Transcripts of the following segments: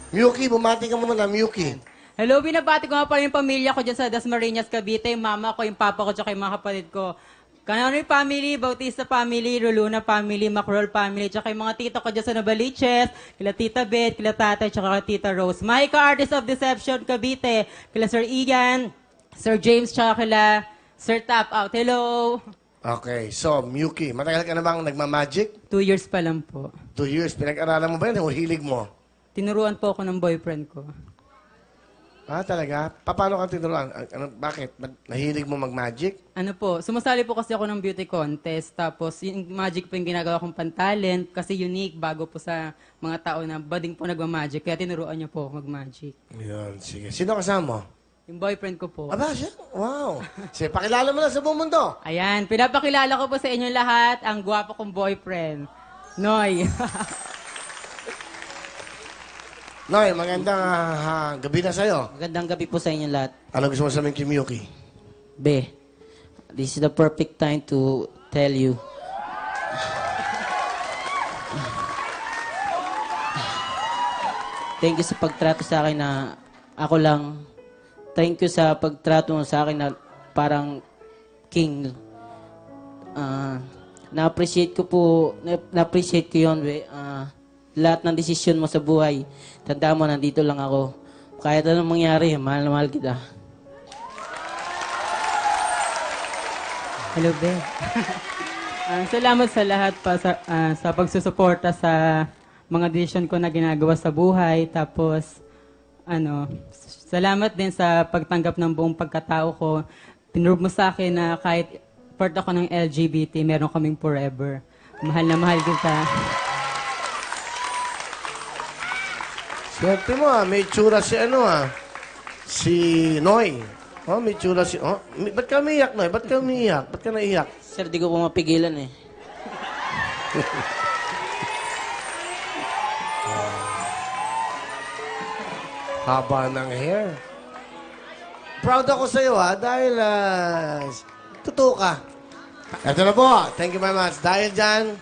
Miyuki, bumati ka muna, Miyuki. Hello, binabati ko nga pala yung pamilya ko dyan sa Dasmariñas, Cavite, yung mama ko, yung papa ko, tsaka yung mga kapatid ko. Cananoy family, Bautista family, Roluna family, Macrol family, tsaka yung mga tita ko dyan sa Novaliches, kila Tita Beth, kila Tatay, tsaka kila Tita Rose. Maika Artist of Deception, Cavite, kila Sir Ian, Sir James, tsaka kila Sir Tap Out. Hello! Okay, so, Miyuki, matagal ka na bang nagmamagic? 2 years pa lang po. 2 years. Pinag-aralan mo ba yun o hilig mo? Tinuruan po ako ng boyfriend ko. Ah, talaga? Paano ka tinuruan? Bakit? Nahilig mo mag-magic? Ano po, sumasali po kasi ako ng beauty contest. Tapos, yung magic po yung ginagawa kong pantalent. Kasi unique, bago po sa mga tao na bading po nagmamagic. Kaya tinuruan niya po ako mag-magic. Yun, sige. Sino kasama mo? Yung boyfriend ko po. Aba, siya? Wow. Sige, pakilala mo na sa buong mundo. Ayan, pinapakilala ko po sa inyo lahat ang gwapo kong boyfriend. Noy. Noy, magandang gabi na sa'yo. Magandang gabi po sa inyo lahat. Ano gusto mo sabihin kay Miyuki? Be, this is the perfect time to tell you. Thank you sa pagtrato sa akin na ako lang. Thank you sa pagtrato mo sa akin na parang king. Na-appreciate ko po, na-appreciate ko yun, be. Lahat ng desisyon mo sa buhay, tanda mo, nandito lang ako. Kahit anong mangyari, mahal na mahal kita. Hello, Ben. Salamat sa lahat pa sa pagsusuporta sa mga decision ko na ginagawa sa buhay. Tapos, salamat din sa pagtanggap ng buong pagkatao ko. Tinurog mo sa akin na kahit part ako ng LGBT, meron kaming forever. Mahal na mahal kita. Swerte mo may tsura si si Noy. Oh, may tsura si... Oh, ba't ka umiiyak, Noy? Ba't ka umiiyak? Ba't ka naiiyak? Sir, di ko po mapigilan eh. Haba ng hair. Proud ako sa'yo, dahil totoo ka. Ito na po. Thank you very much. Dahil dyan,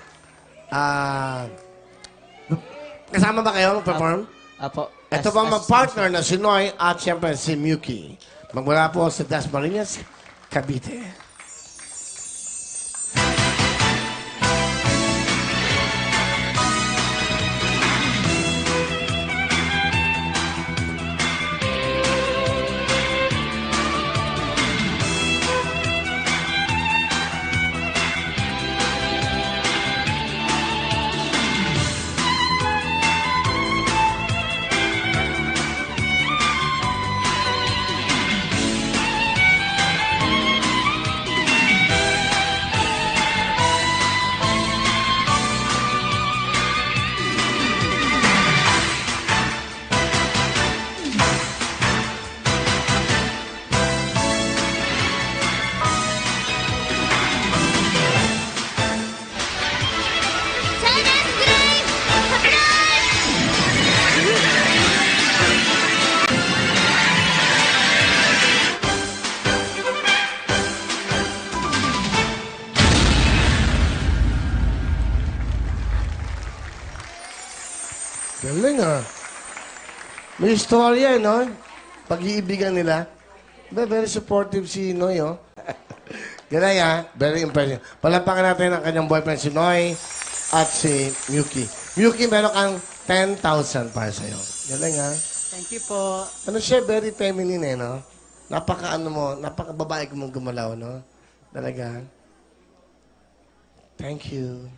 kasama ba kayo mag-perform? Apo. Ito bang mag-partner na si Noy at siyempre si Miyuki. Magmula po sa Dasmariñas, Cavite. Galing May istorya, no? Pag-iibigan nila. Very supportive si Noy, oh. Galing, Very impressive. Palampakan natin ang kanyang boyfriend si Noy at si Miyuki. Miyuki, meron kang 10,000 para sa'yo. Galing, Thank you po. Ano siya, very feminine, no? Napaka-babae ko mong gumalaw, no? Talaga. Thank you.